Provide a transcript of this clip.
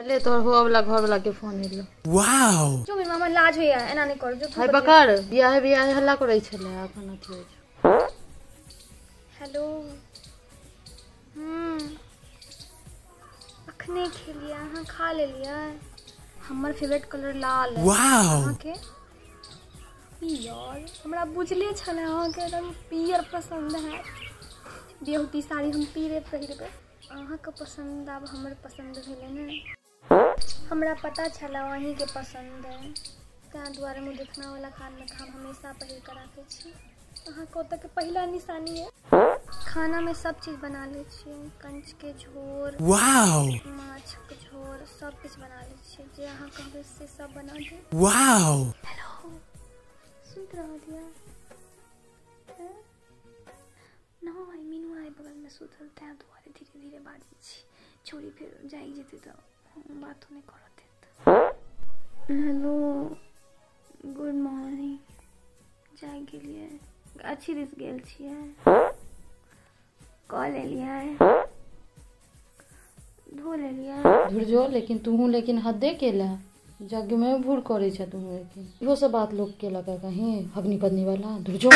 ले तोर हो वाला घर वाला के फोन एलो। वाओ जो मेरे मामा लाज होया एना नहीं कर जो हाय बकर बियाह हल्ला करै छले अखन अथि होय छै। हेलो अखने खेलिया हां खा लेलिया। हमर फेवरेट कलर लाल है। वाओ अहाँ के यार हमरा बुझले छले अहाँ के रंग पियर पसंद है। बियाहती साड़ी हम पीरे पहिरबे अहाँ के पसंद आब हमर पसंद भेले ने। हमरा पता छला वहीं के पसंद है ता द्वारा मुझे देखना वाला खान में हम हमेशा पहिर कर राखे छी। अहाँ को तक पहला निशानी है। खाना में सब चीज बना ले छी कंच के झोर वाओ माछ के झोर सब कुछ बना ले छी जे अहाँ कहबे से सब बना दे। वाओ हेलो सुन रहा दिया ना आई मीनू आई बगल में सुतल ता द्वारा धीरे धीरे बाजी छी छोरी फिर जाई जेते तो बात नहीं करते। हेलो गुड मॉर्निंग जाए के लिए अच्छी दिस गेल छिए कॉल एलिया धो लेलिया धुरजो लेकिन तू लेकिन हदे केला जग में भूर करे छ तू लेकिन इहो सब बात लोग केला का कहीं हगनी पत्नी वाला धुरजो